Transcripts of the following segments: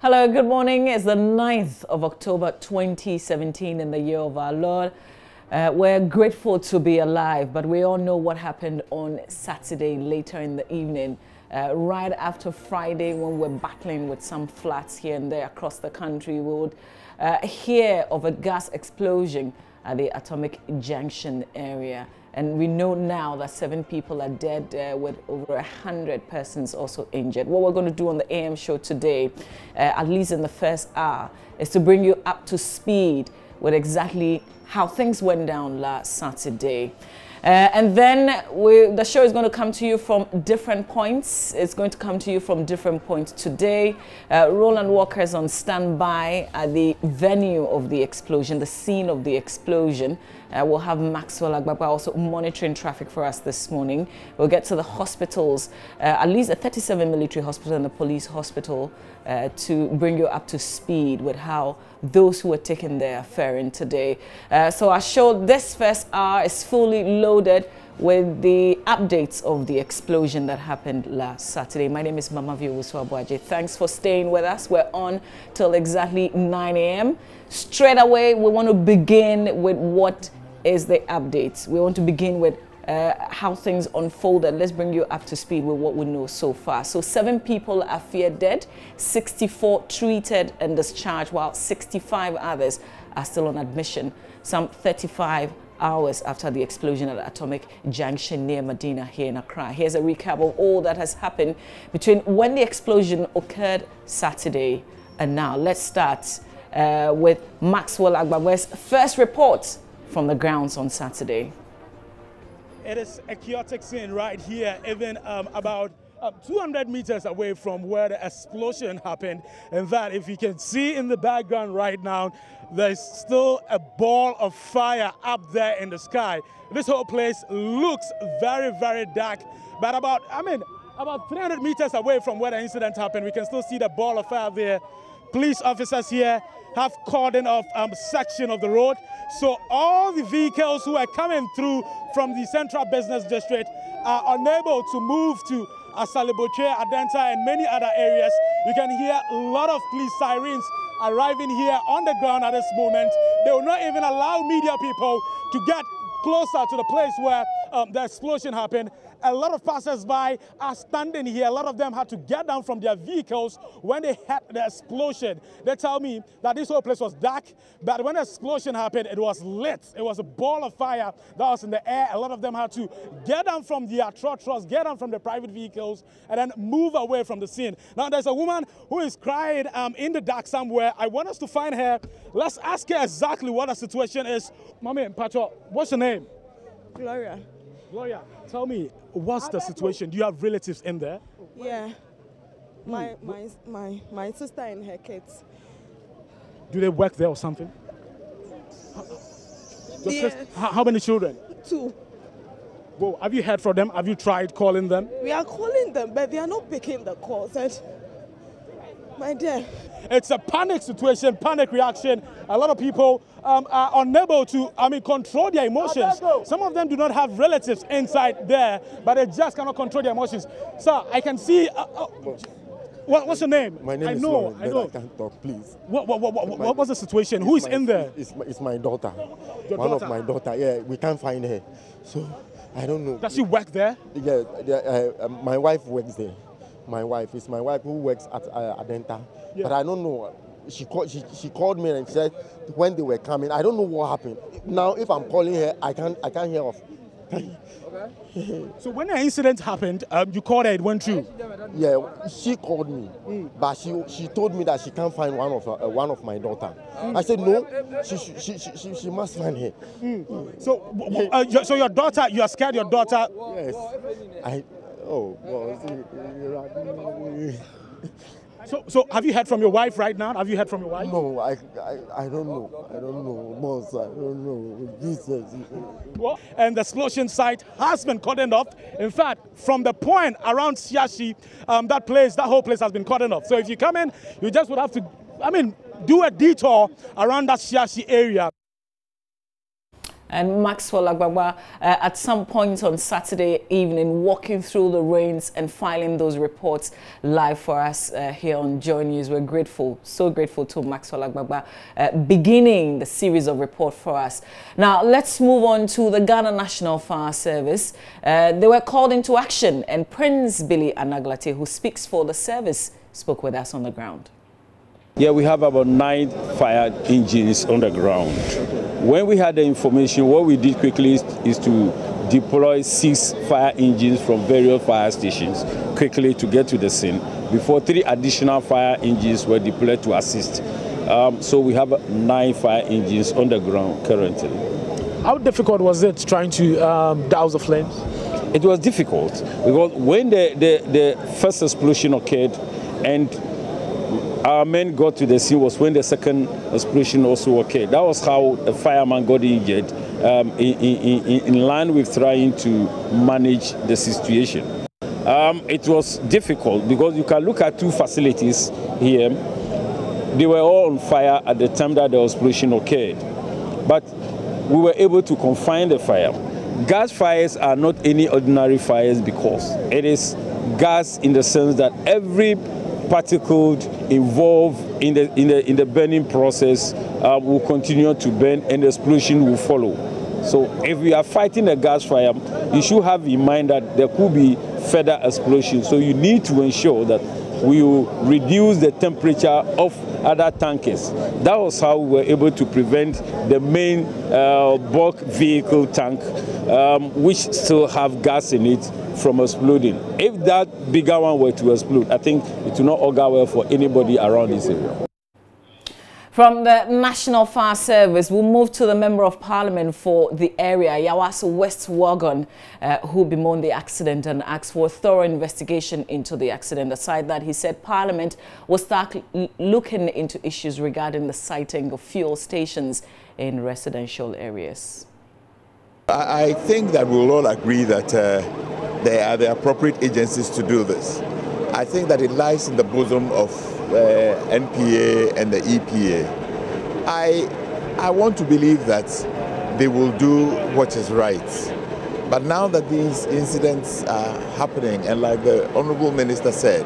Hello, good morning. It's the 9th of October 2017 in the year of our Lord. We're grateful to be alive, but we all know what happened on Saturday later in the evening, right after Friday when we're battling with some floods here and there across the country. We would hear of a gas explosion at the Atomic Junction area. And we know now that 7 people are dead with over 100 persons also injured. What we're going to do on the AM show today, at least in the first hour, is to bring you up to speed with exactly how things went down last Saturday. And then the show is going to come to you from different points. It's going to come to you from different points today. Roland Walker is on standby at the venue of the explosion, the scene of the explosion. We'll have Maxwell Agbagba also monitoring traffic for us this morning. We'll get to the hospitals, at least a 37 military hospital and a police hospital, to bring you up to speed with how those who were taken there are faring today. So our show this first hour is fully loaded with the updates of the explosion that happened last Saturday. My name is Mama Viewusu. Thanks for staying with us. We're on till exactly 9 a.m. Straight away, we want to begin with what is the updates. We want to begin with how things unfolded. Let's bring you up to speed with what we know so far. So 7 people are feared dead, 64 treated and discharged, while 65 others are still on admission. Some 35 hours after the explosion at Atomic Junction near Medina here in Accra. Here's a recap of all that has happened between when the explosion occurred Saturday and now. Let's start with Maxwell Agbagba's first report from the grounds on Saturday. It is a chaotic scene right here, even about 200 meters away from where the explosion happened. In fact, if you can see in the background right now, there's still a ball of fire up there in the sky. This whole place looks very, very dark. But about 300 meters away from where the incident happened, we can still see the ball of fire there. Police officers here have cordoned off section of the road. So all the vehicles who are coming through from the Central Business District are unable to move to Asaliboche, Adenta, and many other areas. You can hear a lot of police sirens arriving here on the ground at this moment. They will not even allow media people to get closer to the place where the explosion happened. A lot of passers-by are standing here. A lot of them had to get down from their vehicles when they had the explosion. They tell me that this whole place was dark, but when the explosion happened, it was lit. It was a ball of fire that was in the air. A lot of them had to get down from their trotros, get down from their private vehicles, and then move away from the scene. Now, there's a woman who is crying in the dark somewhere. I want us to find her. Let's ask her exactly what the situation is. Mommy, Pacho, what's your name? Gloria. Gloria, tell me, what's the situation? Do you have relatives in there? Yeah. My sister and her kids. Do they work there or something? Yeah. How many children? 2. Whoa, have you heard from them? Have you tried calling them? We are calling them, but they are not picking the calls. My dear. It's a panic situation, panic reaction. A lot of people are unable to, control their emotions. Some of them do not have relatives inside there, but they just cannot control their emotions. Sir, I can see. What's your name? My name is Lauren, I can't talk, please. What's the situation? Who is in there? It's my daughter. Your One daughter? of my daughter. Yeah, we can't find her. So, I don't know. Does she work there? Yeah, my wife works there. It's my wife who works at Adenta. Yeah. But I don't know. She called me and said when they were coming. I don't know what happened. Now, if I'm calling her, I can't hear off. Okay. So when the incident happened, you called her, it went through? Yeah, she called me, but she told me that she can't find one of my daughter. I said no, she must find her. So your daughter, you are scared your daughter? Yes. So have you heard from your wife right now? Have you heard from your wife? No, I don't know. Boss, I don't know. Jesus. Well, and the explosion site has been cordoned off. In fact, from the point around Siashi, that whole place has been cordoned off. So if you come in, you just would have to, do a detour around that Siashi area. And Maxwell Agbagba, at some point on Saturday evening, walking through the rains and filing those reports live for us here on JoyNews. We're grateful, so grateful to Maxwell Agbagba, beginning the series of reports for us. Now, let's move on to the Ghana National Fire Service. They were called into action, and Prince Billy Anaglate, who speaks for the service, spoke with us on the ground. Yeah, we have about 9 fire engines on the ground. When we had the information, what we did quickly is to deploy 6 fire engines from various fire stations quickly to get to the scene before 3 additional fire engines were deployed to assist. So we have 9 fire engines on the ground currently. How difficult was it trying to douse the flames? It was difficult because when the first explosion occurred and our men got to the scene was when the second explosion also occurred. That was how a fireman got injured in line with trying to manage the situation. It was difficult because you can look at 2 facilities here. They were all on fire at the time that the explosion occurred. But we were able to confine the fire. Gas fires are not any ordinary fires because it is gas in the sense that every particle involved in the burning process will continue to burn and the explosion will follow. So if we are fighting a gas fire, you should have in mind that there could be further explosions. So you need to ensure that we will reduce the temperature of other tankers. That was how we were able to prevent the main bulk vehicle tank, which still have gas in it, from exploding. If that bigger one were to explode, I think it will not augur well for anybody around this area. From the National Fire Service, we'll move to the Member of Parliament for the area, Yawaso West Wagon, who bemoaned the accident and asked for a thorough investigation into the accident. Aside that, he said Parliament will start looking into issues regarding the siting of fuel stations in residential areas. I think that we'll all agree that they are the appropriate agencies to do this. I think that it lies in the bosom of NPA and the EPA. I want to believe that they will do what is right. But now that these incidents are happening, and like the Honorable Minister said,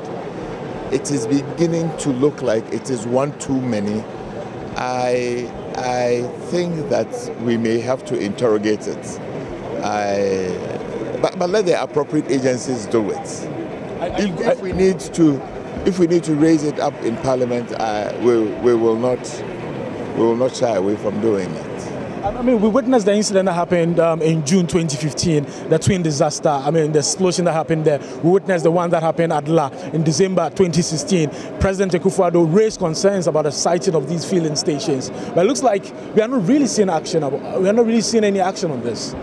it is beginning to look like it is one too many. I think that we may have to interrogate it. But let the appropriate agencies do it. If we need to raise it up in Parliament, we will not shy away from doing it. I mean, we witnessed the incident that happened in June 2015, the twin disaster. I mean, the explosion that happened there. We witnessed the one that happened at La in December 2016. President Akufo-Addo raised concerns about the siting of these filling stations. But it looks like we are not really seeing action. We are not really seeing any action on this.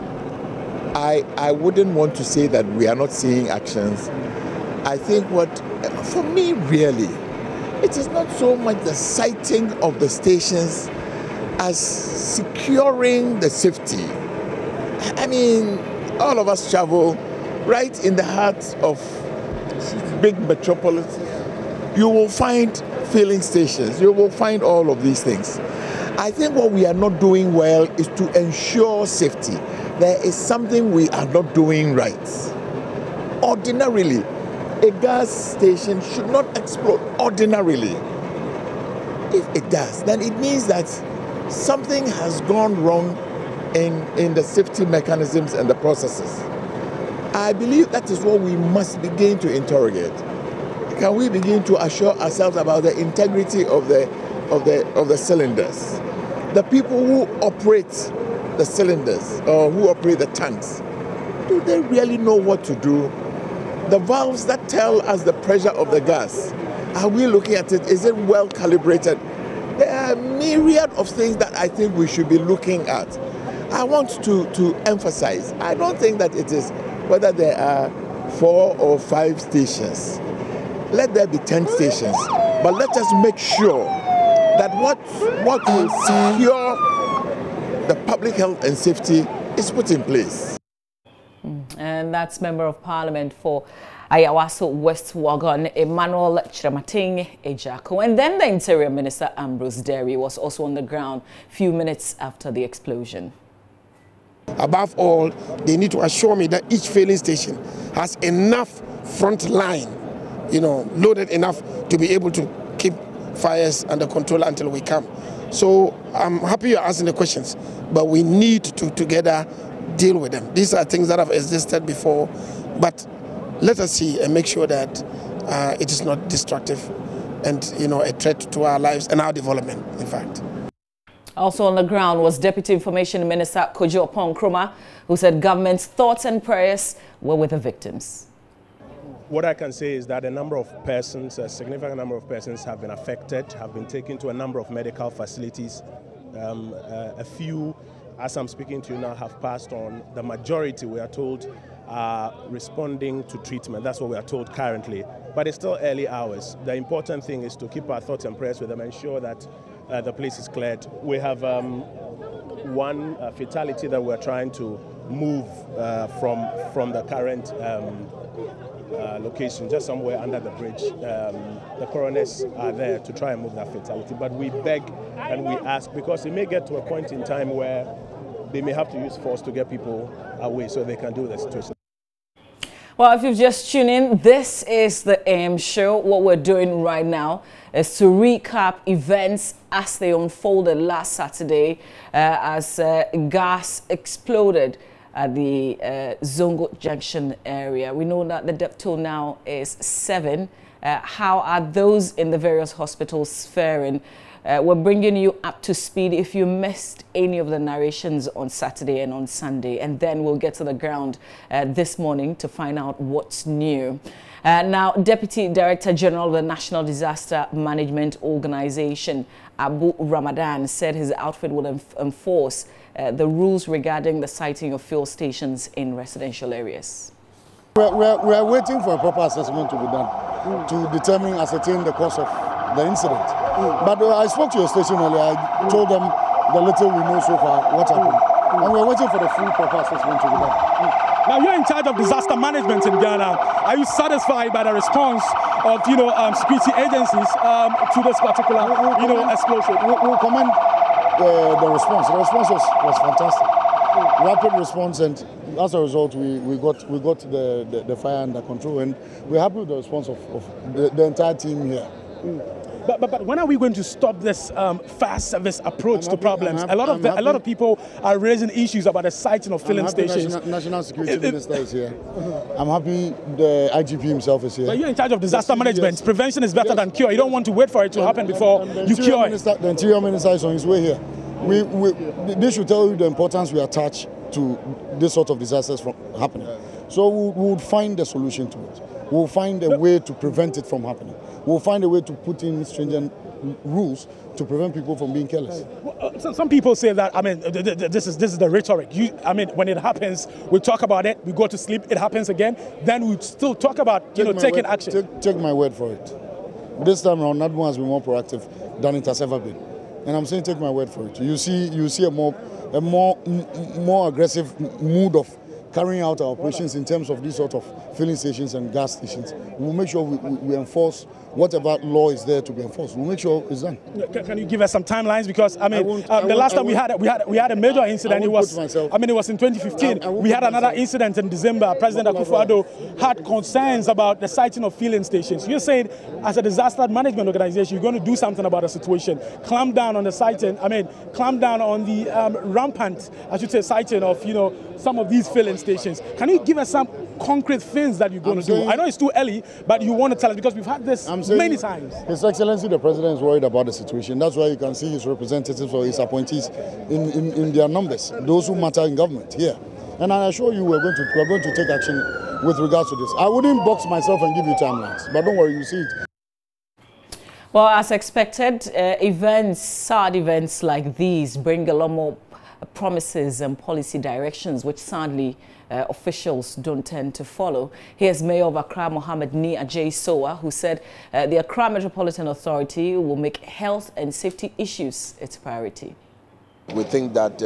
I wouldn't want to say that we are not seeing actions. I think for me, really, it is not so much the siting of the stations as securing the safety. I mean, all of us travel right in the heart of big metropolis. You will find filling stations. You will find all of these things. I think what we are not doing well is to ensure safety. There is something we are not doing right. Ordinarily, a gas station should not explode ordinarily. If it does, then it means that something has gone wrong in the safety mechanisms and the processes. I believe that is what we must begin to interrogate. Can we begin to assure ourselves about the integrity of the cylinders? The people who operate the cylinders or who operate the tanks, do they really know what to do? The valves that tell us the pressure of the gas, are we looking at it? Is it well calibrated? There are a myriad of things that I think we should be looking at. I want to emphasize, I don't think that it is whether there are 4 or 5 stations. Let there be 10 stations, but let us make sure that what will secure the public health and safety is put in place. And that's Member of Parliament for Ayawaso West Wagon, Emmanuel Chiramating Ejako. And then the Interior Minister Ambrose Derry was also on the ground a few minutes after the explosion. Above all, they need to assure me that each filling station has enough front line, loaded enough to be able to keep fires under control until we come. So I'm happy you're asking the questions, but we need to together deal with them. These are things that have existed before, but let us see and make sure that it is not destructive and a threat to our lives and our development, in fact. Also on the ground was Deputy Information Minister Kojo Nkrumah, who said government's thoughts and prayers were with the victims. What I can say is that a number of persons, a significant number of persons have been affected, have been taken to a number of medical facilities. A few, as I'm speaking to you now, have passed on. The majority, we are told, are responding to treatment. That's what we are told currently. But it's still early hours. The important thing is to keep our thoughts and prayers with them, ensure that the place is cleared. We have one fatality that we're trying to move from the current location, just somewhere under the bridge. The coroners are there to try and move that fatality. But we beg and we ask, because it may get to a point in time where they may have to use force to get people away so they can do the situation. Well, if you've just tuned in, this is the AM show. What we're doing right now is to recap events as they unfolded last Saturday as gas exploded at the Zongo Junction area. We know that the death toll now is 7. How are those in the various hospitals faring? We're bringing you up to speed if you missed any of the narrations on Saturday and on Sunday, and then we'll get to the ground this morning to find out what's new. Now, Deputy Director General of the National Disaster Management Organization, Abu Ramadan, said his outfit will enforce the rules regarding the siting of fuel stations in residential areas. We are waiting for a proper assessment to be done to determine, ascertain the cause of the incident. But I spoke to your station earlier. I told them the little we know so far what happened. And we're waiting for the full proper assessment to be done. Now, you're in charge of disaster management in Ghana. Are you satisfied by the response of, security agencies to this particular, explosion? We'll commend the response. The response was fantastic. Rapid response, and as a result, we got the fire under control, and we're happy with the response of the entire team here. But when are we going to stop this fast service approach to problems? A lot of people are raising issues about the siting of filling stations. National Security Minister is here. I'm happy the IGP himself is here. But you're in charge of disaster management. Prevention is better than cure. You don't want to wait for it to happen before you cure it. The Interior Minister is on his way here. This should tell you the importance we attach to this sort of disasters from happening. So we would find a solution to it. We'll find a way to prevent it from happening. We'll find a way to put in stringent rules to prevent people from being careless. Some people say that, this is the rhetoric. When it happens, we talk about it, we go to sleep, it happens again, then we still talk about, taking action. Take my word for it. This time around, NADMO has been more proactive than it has ever been. And I'm saying take my word for it. You see a more aggressive mood of carrying out our operations in terms of these sort of filling stations and gas stations. We'll make sure we enforce whatever law is there to be enforced. We'll make sure it's done. Can you give us some timelines? Because the last time we had a major incident. It was in 2015. We had another incident in December. President Akufo-Addo had concerns about the siting of filling stations. You're saying, as a disaster management organization, you're going to do something about the situation. Clamp down on the siting. Clamp down on the rampant, siting of some of these filling stations. Can you give us some concrete things that you're going to do? I know it's too early, but you want to tell us because we've had this many times. His Excellency the President is worried about the situation. That's why you can see his representatives or his appointees in their numbers, those who matter in government here. And I assure you we're going to take action with regards to this. I wouldn't box myself and give you timelines, but don't worry, you see it. Well, as expected, sad events like these bring a lot more promises and policy directions, which sadly officials don't tend to follow. Here's Mayor of Accra, Mohammed Ni Ajay-Sowa, who said the Accra Metropolitan Authority will make health and safety issues its priority. We think that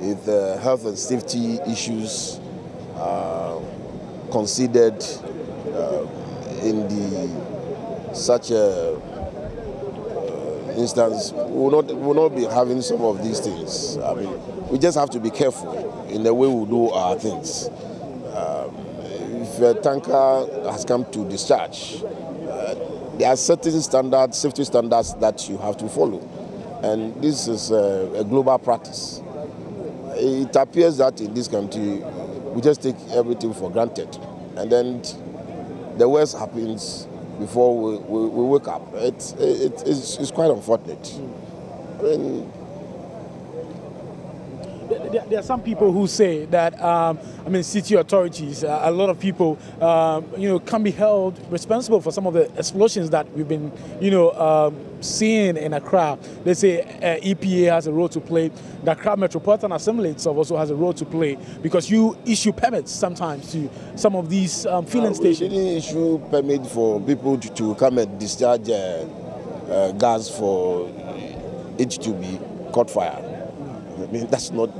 if the health and safety issues are considered instance, we will not be having some of these things. I mean, we just have to be careful in the way we do our things. If a tanker has come to discharge, there are certain standards, safety standards that you have to follow. And this is a global practice. It appears that in this country, we just take everything for granted. And then the worst happens before we wake up. It's quite unfortunate. I mean, there are some people who say that, city authorities, a lot of people, can be held responsible for some of the explosions that we've been, seeing in Accra. They say EPA has a role to play. The Accra Metropolitan Assembly itself also has a role to play because you issue permits sometimes to some of these filling stations. We didn't issue permit for people to come and discharge gas for it to be caught fire. I mean, that is not.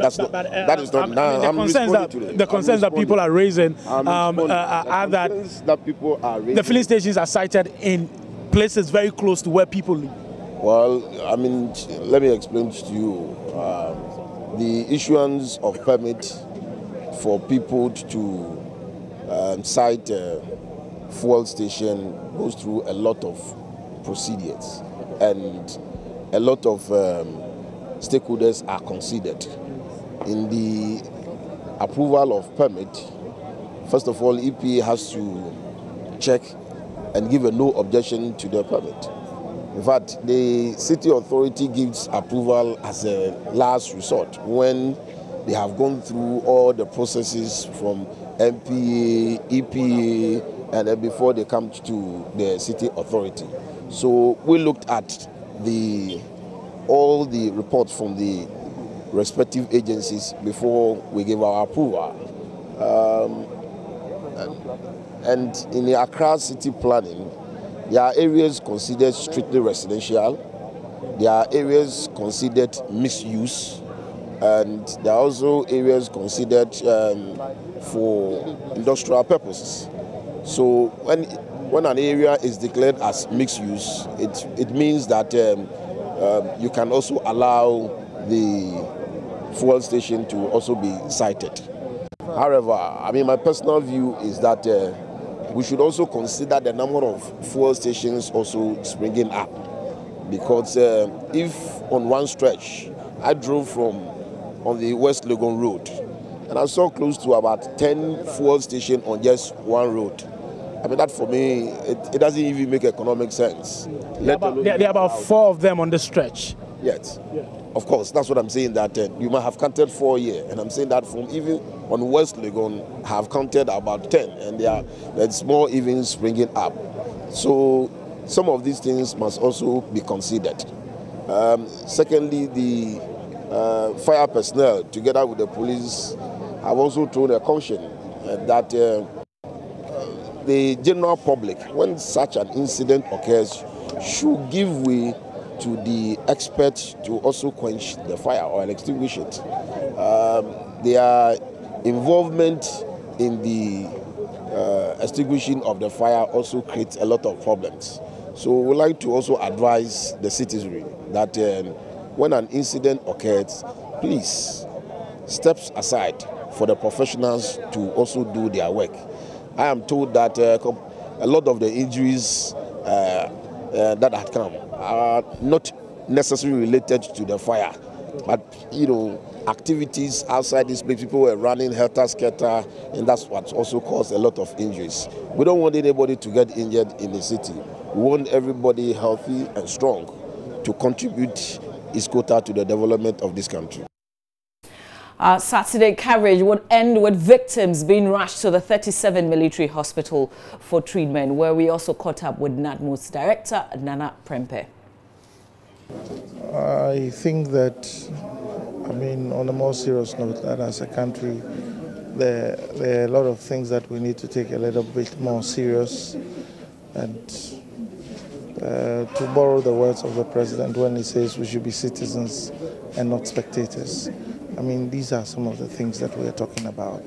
The concerns that people are raising are that the filling stations are sited in places very close to where people live. Well, I mean, let me explain to you. The issuance of permit for people to site a fuel station goes through a lot of procedures, and a lot of stakeholders are considered. In the approval of permit, first of all, EPA has to check and give a no objection to the permit. In fact, the city authority gives approval as a last resort when they have gone through all the processes from MPA, EPA, and then before they come to the city authority. So we looked at all the reports from the respective agencies before we gave our approval. And in the Accra city planning, there are areas considered strictly residential, there are areas considered mixed use, and there are also areas considered for industrial purposes. So when an area is declared as mixed use, it means that you can also allow the fuel station to also be sited. However, I mean, my personal view is that we should also consider the number of fuel stations also springing up. Because if on one stretch, I drove on the West Legon Road, and I saw close to about 10 fuel stations on just one road. I mean, that for me, it doesn't even make economic sense. There are about 4 of them on the stretch. Yes. Yeah. Of course, that's what I'm saying, that you might have counted 4 here. And I'm saying that from even on West Legon, have counted about 10. And there's more even springing up. So some of these things must also be considered. Secondly, the fire personnel, together with the police, have also thrown a caution that the general public, when such an incident occurs, should give way to the experts to also quench the fire or extinguish it. Their involvement in the extinguishing of the fire also creates a lot of problems. So we would like to also advise the citizenry that when an incident occurs, please step aside for the professionals to also do their work. I am told that a lot of the injuries that had come are not necessarily related to the fire, but activities outside this place, people were running helter-skelter, and that's what also caused a lot of injuries. We don't want anybody to get injured in the city. We want everybody healthy and strong to contribute its quota to the development of this country. Saturday coverage would end with victims being rushed to the 37 military hospital for treatment, where we also caught up with NADMO's director, Nana Prempe. I think that, on a more serious note, that as a country, there are a lot of things that we need to take a little bit more serious. And to borrow the words of the president when he says we should be citizens and not spectators. These are some of the things that we are talking about.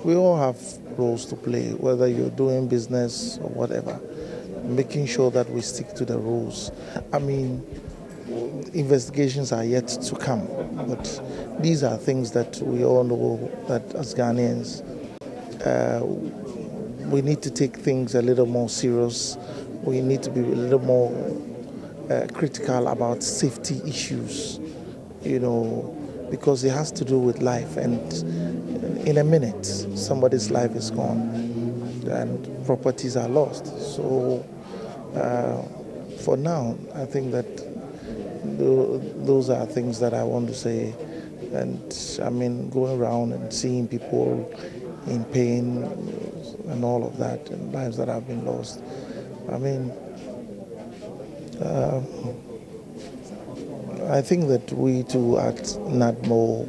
We all have roles to play, whether you're doing business or whatever. making sure that we stick to the rules. I mean, investigations are yet to come, but these are things that we all know that as Ghanaians, we need to take things a little more serious. We need to be a little more critical about safety issues, you know, because it has to do with life, and in a minute somebody's life is gone and properties are lost. So for now, I think that those are things that I want to say. And I mean, going around and seeing people in pain and all of that, and lives that have been lost, I mean, I think that we too at NADMO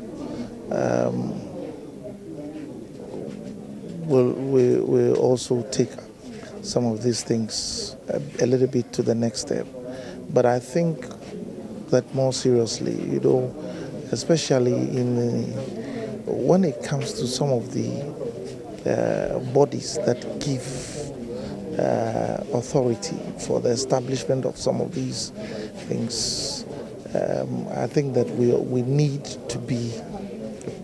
will also take some of these things a little bit to the next step. But I think that more seriously, you know, especially when it comes to some of the bodies that give authority for the establishment of some of these things, I think that we need to be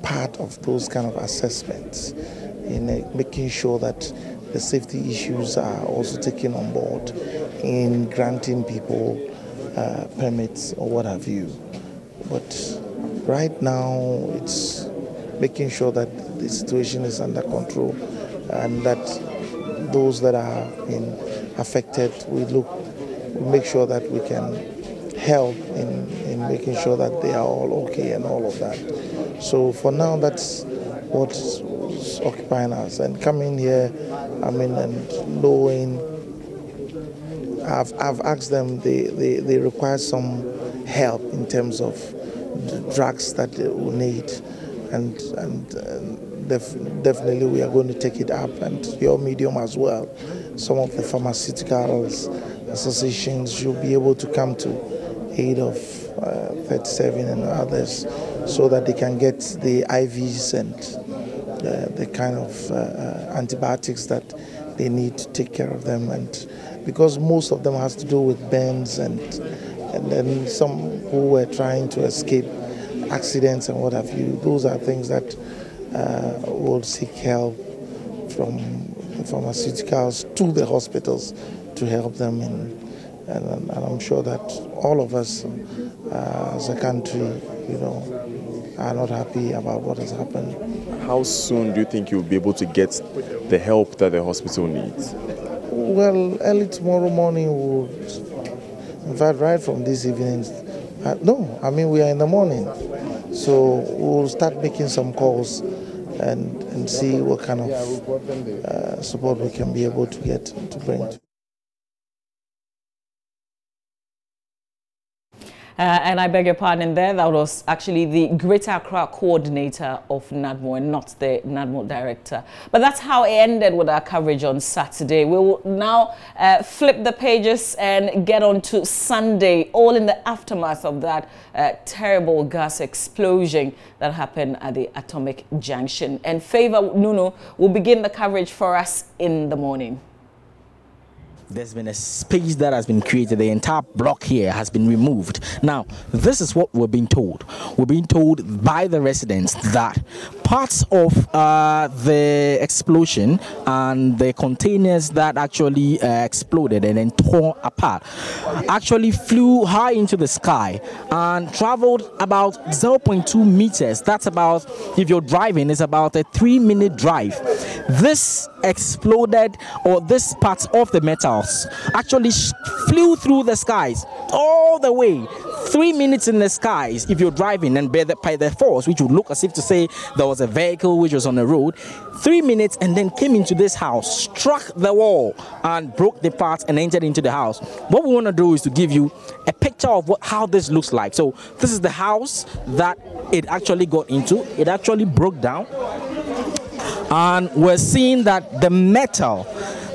part of those kind of assessments in making sure that the safety issues are also taken on board in granting people permits or what have you. But right now, it's making sure that the situation is under control and that those that are affected, we make sure that we can help in making sure that they are all okay and all of that. So for now, that's what's occupying us. And coming here, I mean, and knowing, I've asked them, they require some help in terms of the drugs that they will need, and definitely we are going to take it up, and your medium as well. Some of the pharmaceuticals associations should be able to come to aid of 37 and others, so that they can get the IVs and the kind of antibiotics that they need to take care of them. And because most of them has to do with burns and then some who were trying to escape accidents and what have you. Those are things that will seek help from the pharmaceuticals to the hospitals to help them in. And I'm sure that all of us as a country, you know, are not happy about what has happened. How soon do you think you'll be able to get the help that the hospital needs? Well, early tomorrow morning, in fact, right from this evening. No, I mean, we are in the morning. So we'll start making some calls and see what kind of support we can be able to get to bring. And I beg your pardon there, that was actually the Greater Accra coordinator of NADMO and not the NADMO director. But that's how it ended with our coverage on Saturday. We will now flip the pages and get on to Sunday, all in the aftermath of that terrible gas explosion that happened at the Atomic Junction. And Favor Nuno will begin the coverage for us in the morning. There's been a space that has been created. The entire block here has been removed. Now, this is what we're being told. We're being told by the residents that parts of the explosion and the containers that actually exploded and then tore apart actually flew high into the sky and traveled about 0.2 meters. That's about, if you're driving, it's about a 3-minute drive. This exploded, or this part of the metals actually flew through the skies all the way 3 minutes in the skies if you're driving, and by the force, which would look as if to say there was a vehicle which was on the road, 3 minutes, and then came into this house, struck the wall and broke the parts and entered into the house. What we want to do is to give you a picture of how this looks like. So this is the house that it actually got into. It actually broke down, and we're seeing that the metal,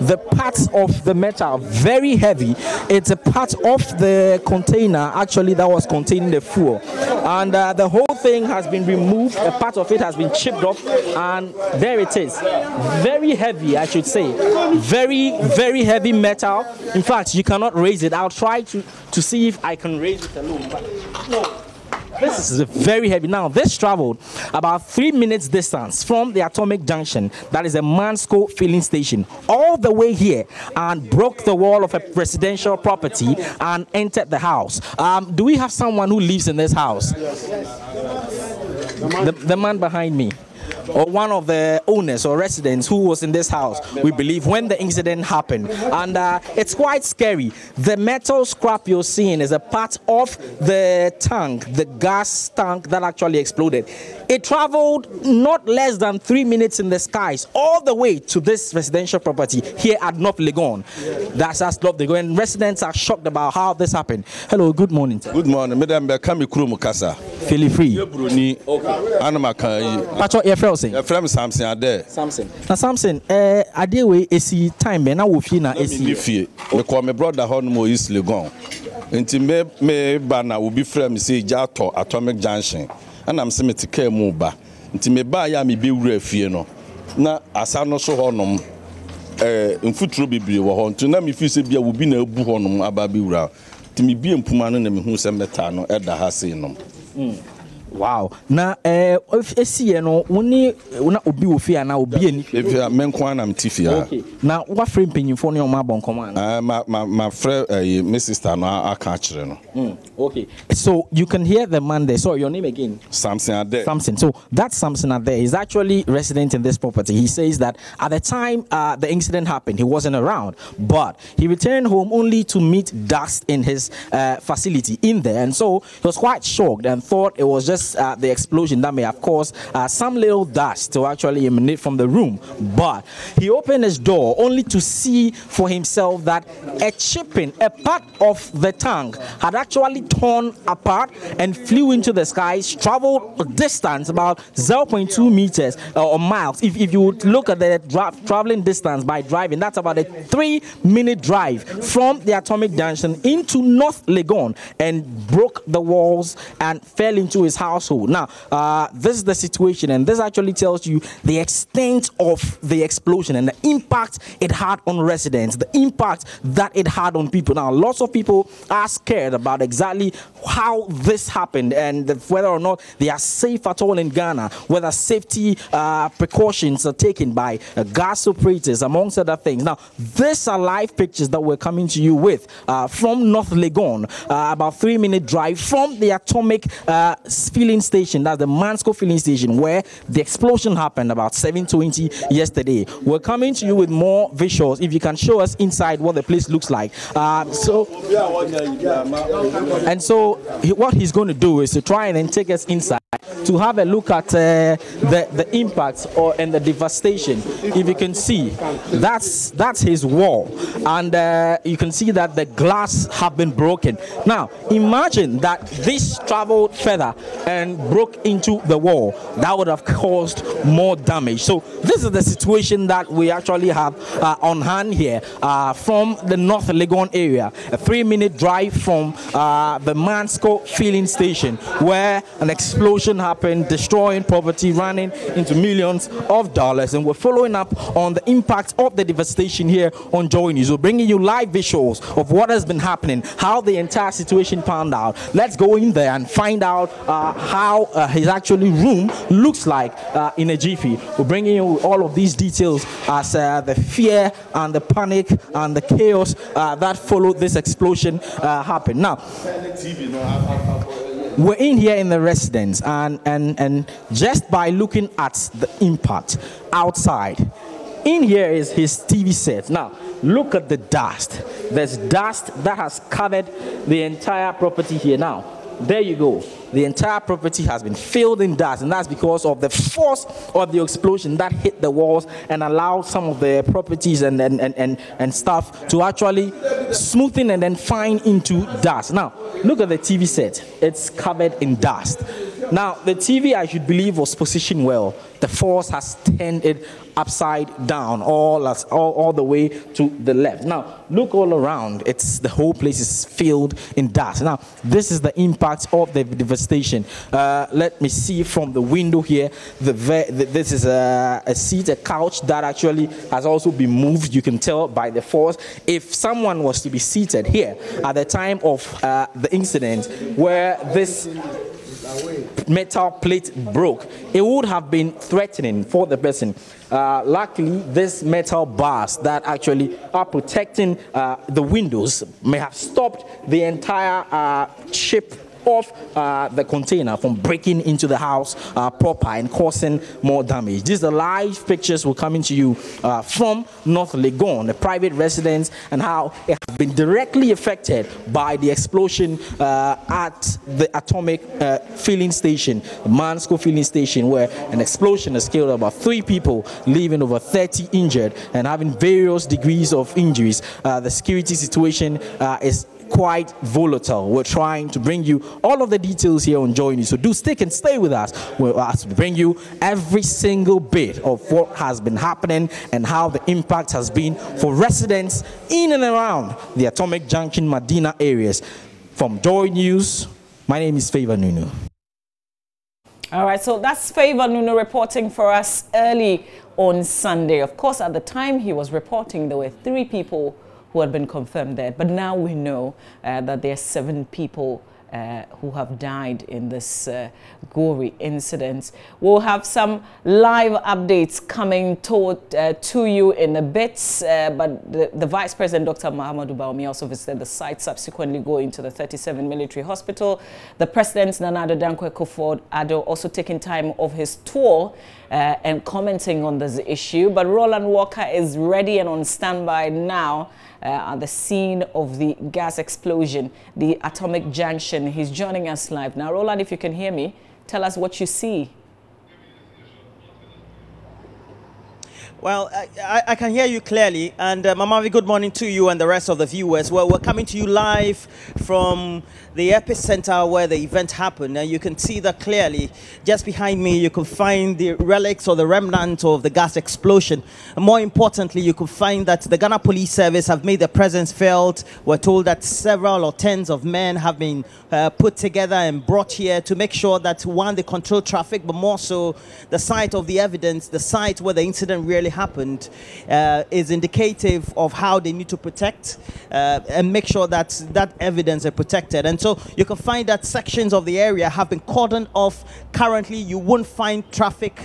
the parts of the metal are very heavy. It's a part of the container actually that was containing the fuel, and the whole thing has been removed. A part of it has been chipped off, and there it is, very heavy, I should say. very, very heavy metal. In fact, you cannot raise it. I'll try to see if I can raise it alone. But no. This is very heavy. Now, this traveled about 3 minutes distance from the Atomic Junction, that is a Mansco filling station, all the way here and broke the wall of a residential property and entered the house. Do we have someone who lives in this house? The man behind me, or one of the owners or residents who was in this house, we believe, when the incident happened. And it's quite scary. The metal scrap you're seeing is a part of the tank, the gas tank that actually exploded. It traveled not less than 3 minutes in the skies all the way to this residential property here at North Legon. That's us, North Legon. And residents are shocked about how this happened. Hello, good morning. Good morning. Madam Bekami Kurumukasa. Feel free. Okay. Pacho, your friend Samson are there. Samson. Now, Samson, I deal with AC time, but now we'll feel AC. We call my brother Honmo East Legon. Until me banner will be friend, say Jato Atomic Junction. And I'm saying to care move back. Until me buy ya me be refie no. Na asano so honum in futuro bebre wo ho. Until na me feel say bia will be na bu honum aba be wura. Until me be empuma no na me hu say meta no eda ha sei no. Wow. Na if esi no woni na obi ofi ana obi ani if menkwa na mtifia. Okay. Na what frame penyimfo ne o ma bon command. My friend my sister no aka kire no. Okay. So you can hear the man there. So your name again? Samson Ade. Samson. So that Samson Ade is actually resident in this property. He says that at the time the incident happened, he wasn't around, but he returned home only to meet dust in his facility in there, and so he was quite shocked and thought it was just the explosion that may have caused some little dust to actually emanate from the room. But he opened his door only to see for himself that a chipping, a part of the tank had actually torn apart and flew into the skies, traveled a distance about 0.2 meters or miles. If you would look at the traveling distance by driving, that's about a 3-minute drive from the Atomic Junction into North Legon, and broke the walls and fell into his household. Now, this is the situation, and this actually tells you the extent of the explosion and the impact it had on residents, the impact that it had on people. Now, lots of people are scared about exactly how this happened and whether or not they are safe at all in Ghana, whether safety precautions are taken by gas operators, amongst other things. Now, these are live pictures that we're coming to you with from North Legon, about 3-minute drive from the Atomic filling station, that's the Mansco filling station, where the explosion happened about 7:20 yesterday. We're coming to you with more visuals. If you can show us inside what the place looks like. So what he's going to do is to try and then take us inside to have a look at the impact and the devastation. If you can see, that's his wall, and you can see that the glass have been broken. Now imagine that this traveled further and broke into the wall. That would have caused more damage. So this is the situation that we actually have on hand here from the North Legon area, a 3-minute drive from the Mansco filling station, where an explosion happened, destroying property, running into millions of dollars. And we're following up on the impact of the devastation here on JoyNews. We're bringing you live visuals of what has been happening, how the entire situation panned out. Let's go in there and find out how his actually room looks like in a jiffy. We're bringing you all of these details as the fear and the panic and the chaos that followed this explosion happened. Now, we're in here in the residence, and just by looking at the impact outside, in here is his TV set. Now, look at the dust. There's dust that has covered the entire property here. Now, there you go. The entire property has been filled in dust, and that's because of the force of the explosion that hit the walls and allowed some of the properties and stuff to actually smoothen and then fine into dust. Now, look at the TV set. It's covered in dust. Now, the TV, I should believe, was positioned well. The force has turned it upside down, all the way to the left. Now, look all around. The whole place is filled in dust. Now, this is the impact of the devastation. Let me see from the window here. This is a seat, a couch that actually has also been moved. You can tell by the force. If someone was to be seated here at the time of the incident where this metal plate broke, it would have been threatening for the person. Luckily, this metal bars that actually are protecting the windows may have stopped the entire ship of the container from breaking into the house proper and causing more damage. These are live pictures we're coming to you from North Legon, the private residence, and how it has been directly affected by the explosion at the Atomic filling station, the Mansco filling station, where an explosion has killed about 3 people, leaving over 30 injured and having various degrees of injuries. The security situation is quite volatile. We're trying to bring you all of the details here on JoyNews, so do stick and stay with us. We'll bring you every single bit of what has been happening and how the impact has been for residents in and around the Atomic Junction, Madina areas. From JoyNews, my name is Favor Nunu. All right, so that's Favor Nunu reporting for us early on Sunday. Of course, at the time he was reporting, there were 3 people who had been confirmed dead. But now we know that there are 7 people who have died in this gory incident. We'll have some live updates coming to you in a bit, but the Vice President, Dr. Mahamudu Bawumia, also visited the site, subsequently going to the 37 military hospital. The President, Nana Addo Dankwa Akufo-Addo, also taking time of his tour and commenting on this issue. But Roland Walker is ready and on standby now at the scene of the gas explosion, the Atomic Junction. He's joining us live now. Roland, if you can hear me, tell us what you see. Well, I can hear you clearly, and Mamavi, good morning to you and the rest of the viewers. Well, we're coming to you live from the epicenter where the event happened, and you can see that clearly. Just behind me, you can find the relics or the remnant of the gas explosion. And more importantly, you can find that the Ghana Police Service have made their presence felt. We're told that several or tens of men have been put together and brought here to make sure that, one, they control traffic, but more so the site of the evidence, the site where the incident really happened, is indicative of how they need to protect and make sure that that evidence is protected. And so you can find that sections of the area have been cordoned off. Currently, you won't find traffic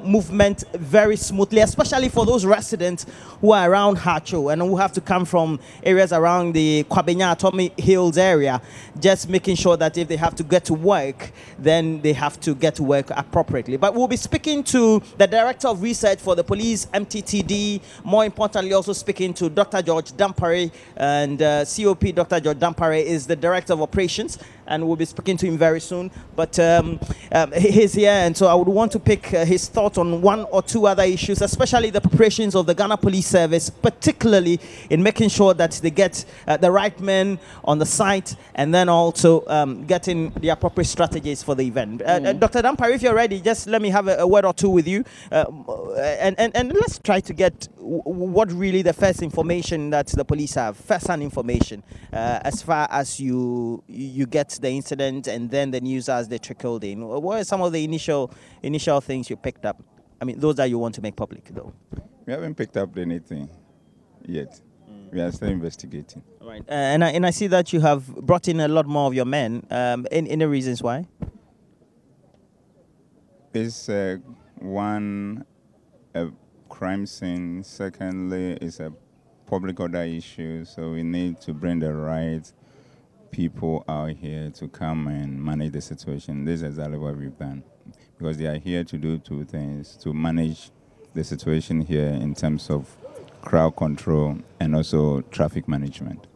movement very smoothly, especially for those residents who are around Hacho and who have to come from areas around the Madina-Atomic Hills area, just making sure that if they have to get to work, then they have to get to work appropriately. But we'll be speaking to the Director of Research for the Police, MTTD, more importantly also speaking to Dr. George Dampare, and COP Dr. George Dampare is the Director of Operations, and we'll be speaking to him very soon. But he's here, and so I would want to pick his thoughts on 1 or 2 other issues, especially the preparations of the Ghana Police Service, particularly in making sure that they get the right men on the site, and then also getting the appropriate strategies for the event. Dr. Dampare, if you're ready, just let me have a word or 2 with you, and let's try to get what really the first information that the police have, first-hand information, as far as you get the incident and then the news as they trickled in. What are some of the initial things you picked up? I mean, those that you want to make public, though. We haven't picked up anything yet. We are still investigating. All right. And I see that you have brought in a lot more of your men. Any reasons why? It's one, a crime scene. Secondly, it's a public order issue. So we need to bring the right people out here to come and manage the situation. This is exactly what we've done, because they are here to do 2 things: to manage the situation here in terms of crowd control and also traffic management.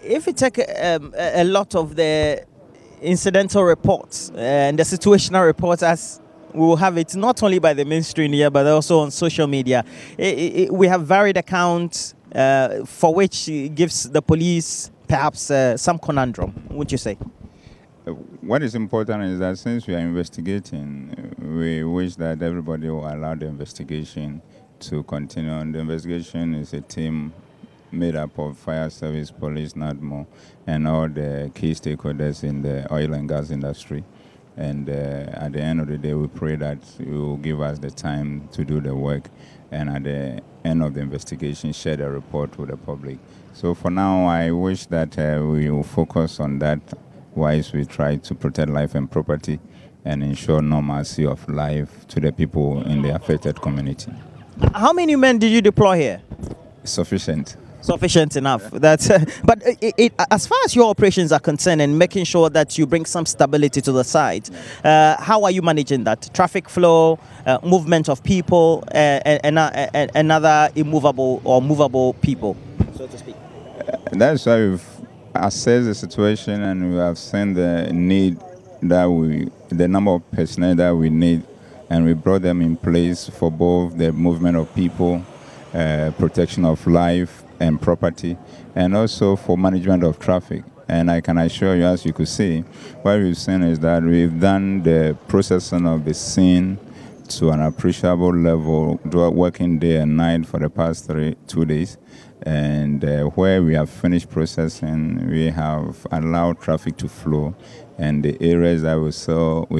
If we take a lot of the incidental reports and the situational reports, as we will have it not only by the mainstream here but also on social media, we have varied accounts for which gives the police perhaps some conundrum, would you say? what is important is that since we are investigating, we wish that everybody will allow the investigation to continue. And the investigation is a team made up of fire service, police, NADMO, and all the key stakeholders in the oil and gas industry. And at the end of the day, we pray that you will give us the time to do the work, and at the end of the investigation, share the report with the public. So for now, I wish that we will focus on that, whilst we try to protect life and property and ensure normalcy of life to the people in the affected community. How many men did you deploy here? Sufficient. Sufficient enough. That's but as far as your operations are concerned and making sure that you bring some stability to the site, how are you managing that? Traffic flow, movement of people, and other immovable or movable people, so to speak. That's why we've assessed the situation, and we have seen the need that the number of personnel that we need, and we brought them in place for both the movement of people, protection of life and property, and also for management of traffic. And I can assure you, as you could see, what we've seen is that we've done the processing of the scene to an appreciable level, working day and night for the past 2 days. And where we have finished processing, we have allowed traffic to flow. And the areas that we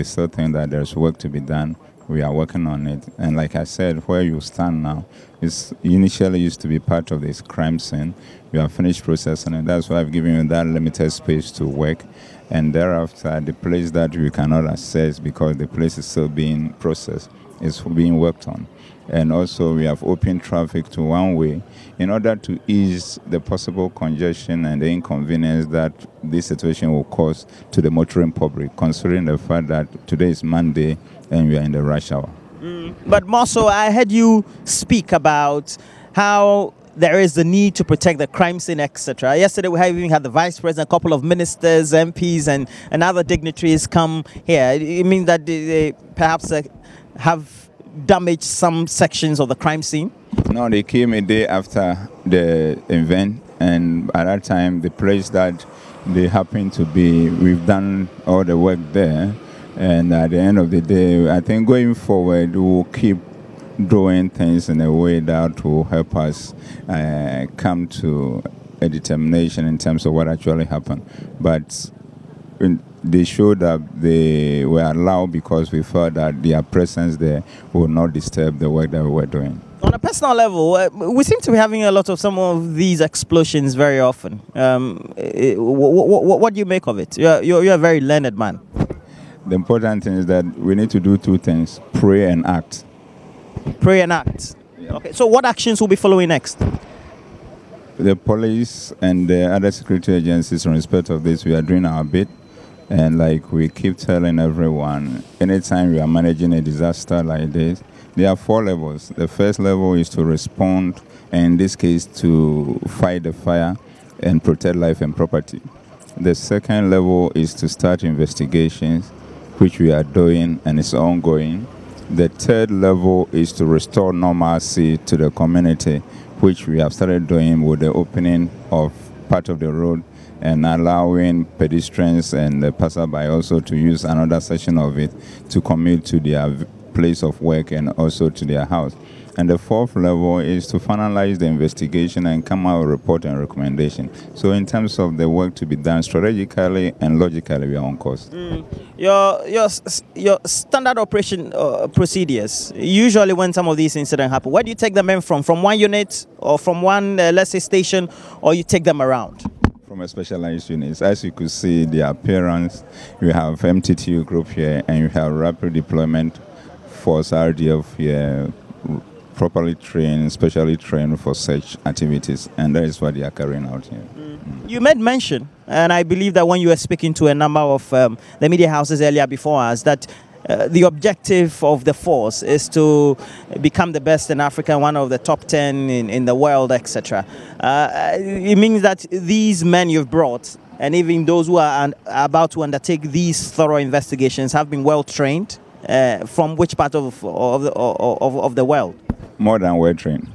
still think that there's work to be done, we are working on it. And like I said, where you stand now, it's initially used to be part of this crime scene. We have finished processing it. That's why I've given you that limited space to work. And thereafter, the place that we cannot access because the place is still being processed is being worked on. And also we have opened traffic to one way in order to ease the possible congestion and the inconvenience that this situation will cause to the motoring public, considering the fact that today is Monday and we are in the rush hour. But more so, I heard you speak about how there is the need to protect the crime scene, etc. Yesterday we have even had the Vice President, a couple of ministers, MPs, and other dignitaries come here. It means that they perhaps have damaged some sections of the crime scene? No, they came a day after the event, and at that time, the place that they happened to be, we've done all the work there. And at the end of the day, I think going forward, we'll keep doing things in a way that will help us come to a determination in terms of what actually happened. But they showed that they were allowed because we felt that their presence there will not disturb the work that we were doing. On a personal level, we seem to be having a lot of some of these explosions very often. What do you make of it? You're a very learned man. The important thing is that we need to do two things: pray and act. Pray and act. Yeah. Okay. So what actions will be following next? The police and the other security agencies, in respect of this, we are doing our bit. And like we keep telling everyone, anytime we are managing a disaster like this, there are 4 levels. The first level is to respond, and in this case, to fight the fire and protect life and property. The second level is to start investigations, which we are doing and it's ongoing. The third level is to restore normalcy to the community, which we have started doing with the opening of part of the road and allowing pedestrians and the passerby also to use another section of it to commute to their place of work and also to their house. And the fourth level is to finalize the investigation and come out with a report and recommendation. So in terms of the work to be done strategically and logically, we are on course. Your standard operation procedures, usually when some of these incidents happen, where do you take them in from? From one unit or from one, let's say, station, or you take them around? From a specialized unit. As you could see, the appearance, we have MTTU group here and you have rapid deployment force RDF here, properly trained, specially trained for such activities, and that is what they are carrying out here. You made mention, and I believe that when you were speaking to a number of the media houses earlier before us, that the objective of the force is to become the best in Africa, one of the top 10 in the world, etc. It means that these men you've brought, and even those who are about to undertake these thorough investigations, have been well trained. From which part of the world? More than well trained.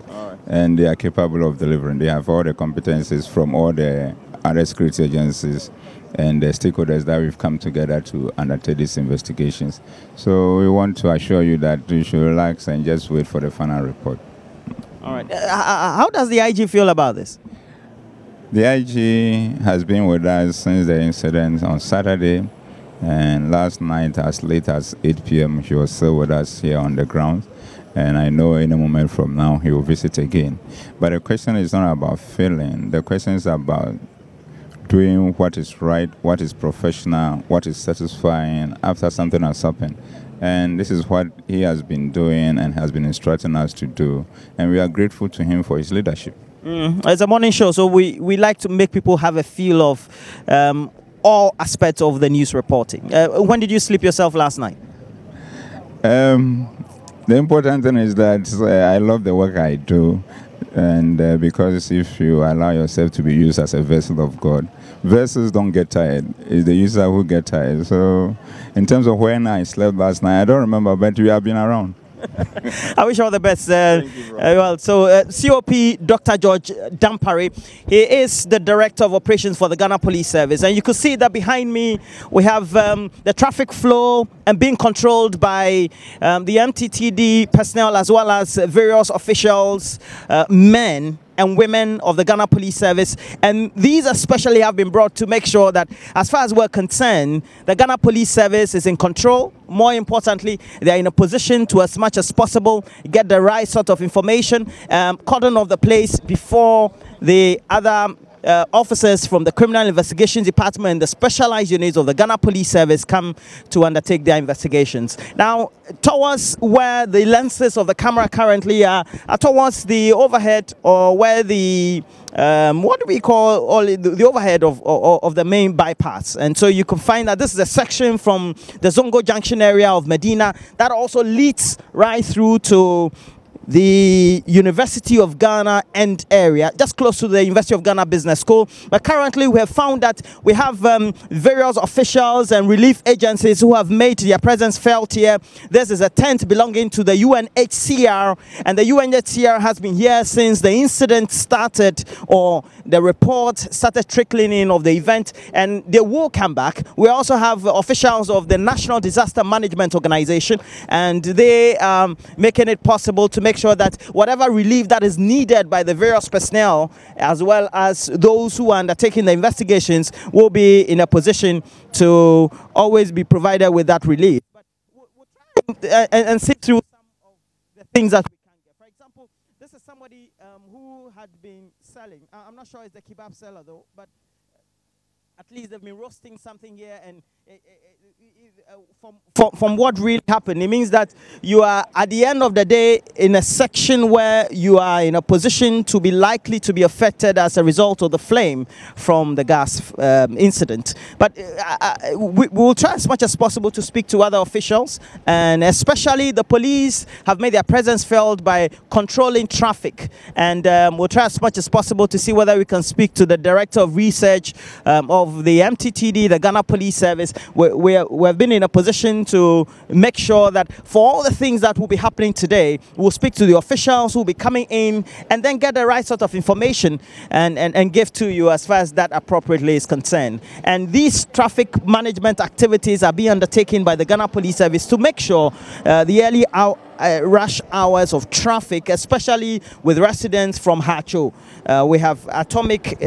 Right. And they are capable of delivering. They have all the competencies from all the other security agencies and the stakeholders that we've come together to undertake these investigations. So we want to assure you that you should relax and just wait for the final report. All right. How does the IG feel about this? The IG has been with us since the incident on Saturday, and last night as late as 8 p.m. he was still with us here on the ground, and I know any moment from now he will visit again. But the question is not about feeling, the question is about doing what is right, what is professional, what is satisfying after something has happened. And this is what he has been doing and has been instructing us to do, and we are grateful to him for his leadership. It's a morning show, so we like to make people have a feel of all aspects of the news reporting. When did you sleep yourself last night? The important thing is that I love the work I do, and because if you allow yourself to be used as a vessel of God, vessels don't get tired. It's the user who get tired. So in terms of when I slept last night, I don't remember, but we have been around. I wish you all the best. COP Dr. George Dampare, he is the Director of Operations for the Ghana Police Service. And you can see that behind me, we have the traffic flow and being controlled by the MTTD personnel as well as various officials, men and women of the Ghana Police Service, and these especially have been brought to make sure that, as far as we're concerned, the Ghana Police Service is in control. More importantly, they are in a position to, as much as possible, get the right sort of information, cordon off the place before the other officers from the Criminal Investigations Department and the specialized units of the Ghana Police Service come to undertake their investigations. Now, towards where the lenses of the camera currently are towards the overhead, or where the what do we call the overhead of the main bypass. And so you can find that this is a section from the Zongo Junction area of Medina that also leads right through to the University of Ghana end area, just close to the University of Ghana Business School. But currently we have found that we have various officials and relief agencies who have made their presence felt here. This is a tent belonging to the UNHCR, and the UNHCR has been here since the incident started, or the report started trickling in of the event, and they will come back. We also have officials of the National Disaster Management Organization, and they are making it possible to make sure that whatever relief that is needed by the various personnel, as well as those who are undertaking the investigations, will be in a position to always be provided with that relief. But we'll try and see through some of the things that we can get. For example, this is somebody who had been selling. I'm not sure it's the kebab seller though, but at least they've been roasting something here, and from what really happened, it means that you are at the end of the day in a section where you are in a position to be likely to be affected as a result of the flame from the gas incident. But we will try as much as possible to speak to other officials, and especially the police have made their presence felt by controlling traffic, and we'll try as much as possible to see whether we can speak to the Director of Research of the MTTD, the Ghana Police Service. We have been in a position to make sure that for all the things that will be happening today, we'll speak to the officials who will be coming in and then get the right sort of information and give to you as far as that appropriately is concerned. And these traffic management activities are being undertaken by the Ghana Police Service to make sure the early rush hours of traffic, especially with residents from Hacho. We have Atomic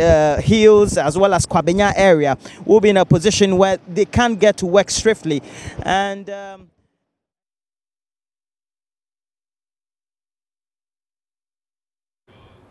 Hills as well as Kwabenya area will be in a position where they can get to work swiftly. And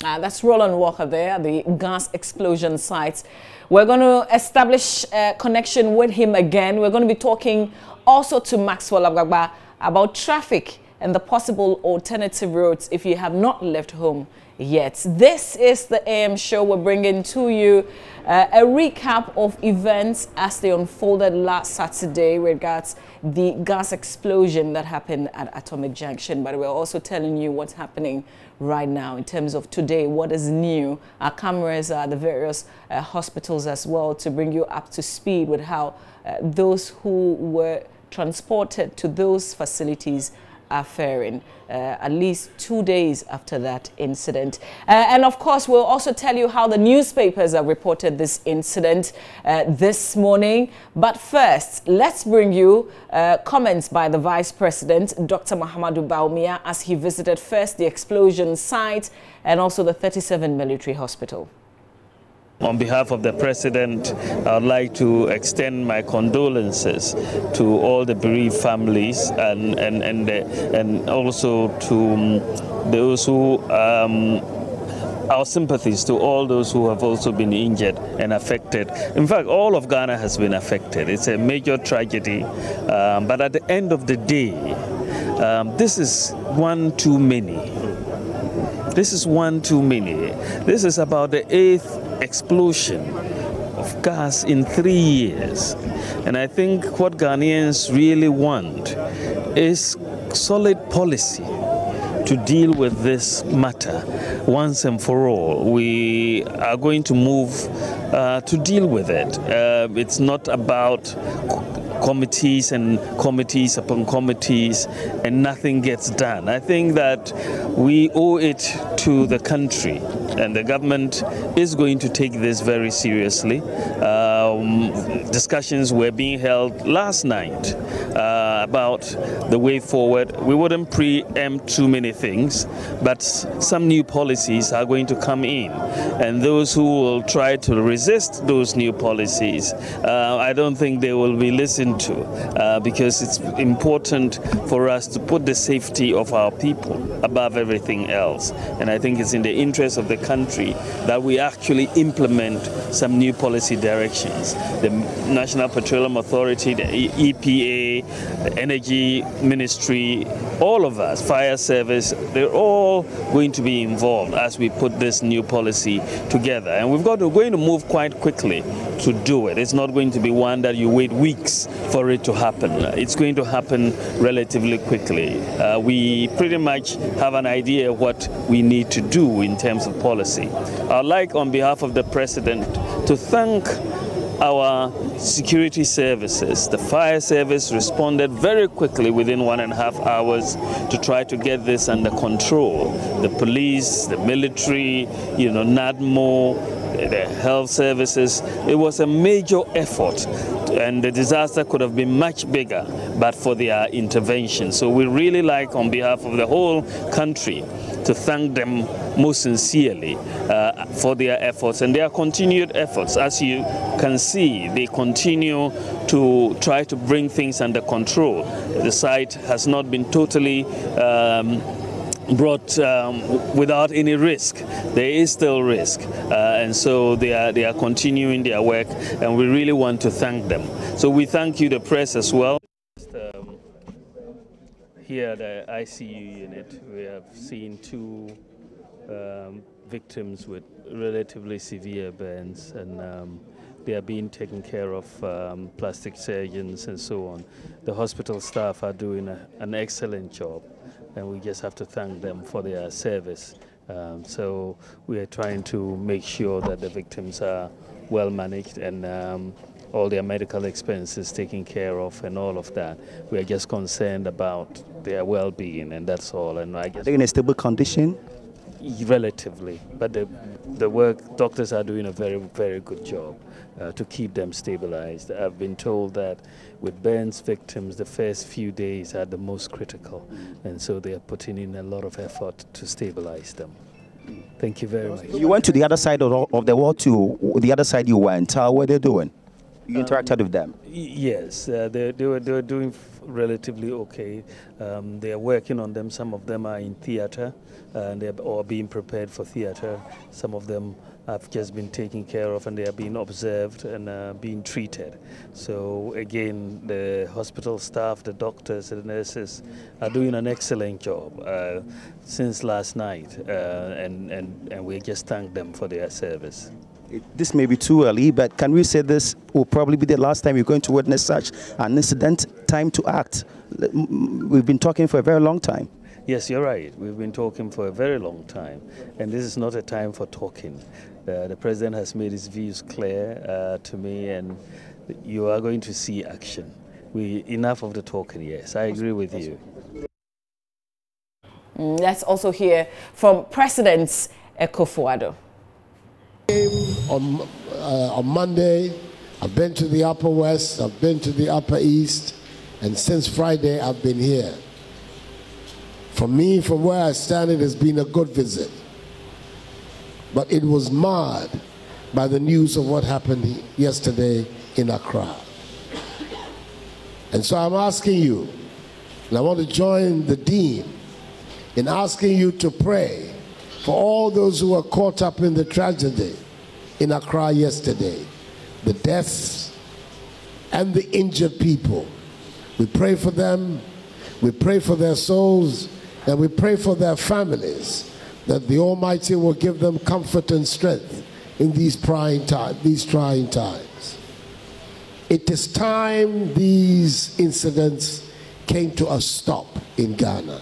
that's Roland Walker there, the gas explosion site. We're going to establish a connection with him again. We're going to be talking also to Maxwell Abgagba about traffic and the possible alternative routes if you have not left home yet. This is the AM show. We're bringing to you a recap of events as they unfolded last Saturday regards the gas explosion that happened at Atomic Junction. But we're also telling you what's happening right now in terms of today, what is new. Our cameras are at the various hospitals as well to bring you up to speed with how those who were transported to those facilities are faring, at least 2 days after that incident. And of course, we'll also tell you how the newspapers have reported this incident this morning. But first, let's bring you comments by the Vice President, Dr. Mahamadou Bawumia, as he visited first the explosion site and also the 37 military hospital. On behalf of the President, I would like to extend my condolences to all the bereaved families and also to those who our sympathies to all those who have also been injured and affected. In fact, all of Ghana has been affected. It's a major tragedy, but at the end of the day, this is one too many. This is one too many. This is about the 8th explosion of gas in 3 years. And I think what Ghanaians really want is solid policy to deal with this matter once and for all. We are going to move to deal with it. It's not about committees and committees upon committees and nothing gets done. I think that we owe it to the country, and the government is going to take this very seriously. Discussions were being held last night about the way forward. We wouldn't preempt too many things, but some new policies are going to come in, and those who will try to resist those new policies, I don't think they will be listened to, because it's important for us to put the safety of our people above everything else. And I think it's in the interest of the country that we actually implement some new policy directions. The National Petroleum Authority, the EPA, the Energy Ministry, all of us, Fire Service, they're all going to be involved as we put this new policy together. And we're going to move quite quickly to do it. It's not going to be one that you wait weeks for it to happen. It's going to happen relatively quickly. We pretty much have an idea of what we need to do in terms of policy. I'd like, on behalf of the President, to thank our security services. The fire service responded very quickly within 1.5 hours to try to get this under control. The police, the military, NADMO, the health services. It was a major effort, and the disaster could have been much bigger but for their intervention. So we really like, on behalf of the whole country, to thank them most sincerely for their efforts and their continued efforts. As you can see, they continue to try to bring things under control. The site has not been totally brought without any risk. There is still risk, and so they are continuing their work, and we really want to thank them. So we thank you, the press, as well. Here at the ICU unit, we have seen 2 victims with relatively severe burns, and they are being taken care of, plastic surgeons and so on. The hospital staff are doing an excellent job, and we just have to thank them for their service. So we are trying to make sure that the victims are well managed and all their medical expenses taken care of and all of that. We are just concerned about their well-being, and that's all. And I guess are they in a stable condition? Relatively, but the work doctors are doing a very, very good job to keep them stabilized. I've been told that with burns victims, the first few days are the most critical, and so they are putting in a lot of effort to stabilize them. Thank you very much. You went to the other side of the world too. The other side you went. How were they doing? You interacted with them? Yes, they were doing relatively okay. They are working on them. Some of them are in theater, and they are all being prepared for theater. Some of them have just been taken care of, and they are being observed and being treated. So again, the hospital staff, the doctors, the nurses are doing an excellent job since last night, and we just thank them for their service. This may be too early, but can we say this will probably be the last time you're going to witness such an incident? Time to act. We've been talking for a very long time. Yes, you're right. We've been talking for a very long time, and this is not a time for talking. The President has made his views clear to me, and you are going to see action. Enough of the talking, yes. I agree with you. Let's also hear from President Akufo-Addo. On Monday, I've been to the Upper West, I've been to the Upper East, and since Friday I've been here. For me, from where I stand, it has been a good visit. But it was marred by the news of what happened yesterday in Accra. And so I'm asking you, and I want to join the Dean in asking you to pray for all those who were caught up in the tragedy in Accra yesterday, the deaths and the injured people. We pray for them, we pray for their souls, and we pray for their families, that the Almighty will give them comfort and strength in these trying times. It is time these incidents came to a stop in Ghana.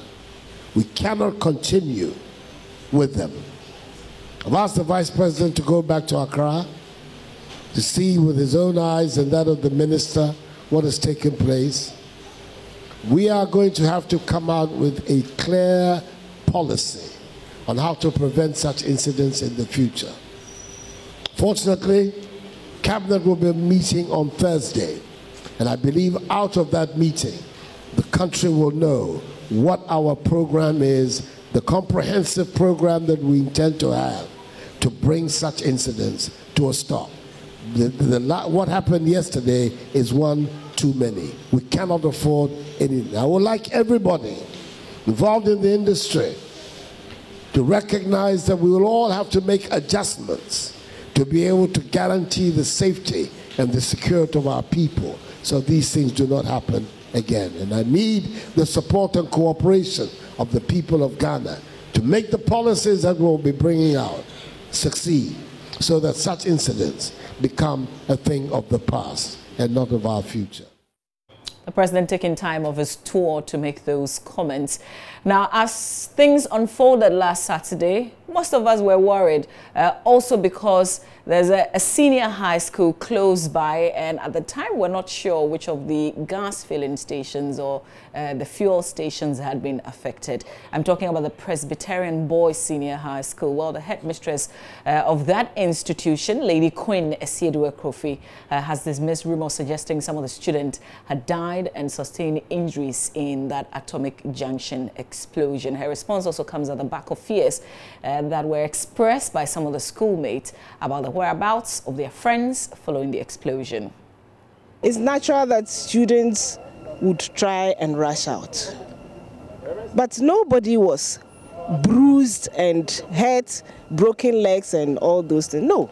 We cannot continue with them. I've asked the Vice President to go back to Accra to see with his own eyes and that of the Minister what has taken place. We are going to have to come out with a clear policy on how to prevent such incidents in the future. Fortunately, Cabinet will be meeting on Thursday, and I believe out of that meeting, the country will know what our program is, the comprehensive program that we intend to have to bring such incidents to a stop. What happened yesterday is one too many. We cannot afford anything. I would like everybody involved in the industry to recognize that we will all have to make adjustments to be able to guarantee the safety and the security of our people so these things do not happen again. And I need the support and cooperation of the people of Ghana to make the policies that we'll be bringing out succeed so that such incidents become a thing of the past and not of our future. The president taking time of his tour to make those comments. Now, as things unfolded last Saturday, most of us were worried, also because there's a senior high school close by, and at the time we're not sure which of the gas filling stations or the fuel stations had been affected. I'm talking about the Presbyterian Boys Senior High School. Well, the headmistress of that institution, Lady Queen Esiedu-Ekrofi, has dismissed rumors suggesting some of the students had died and sustained injuries in that Atomic Junction explosion. Her response also comes at the back of fears that were expressed by some of the schoolmates about the whereabouts of their friends following the explosion. It's natural that students would try and rush out, but nobody was bruised and hurt, broken legs and all those things. No,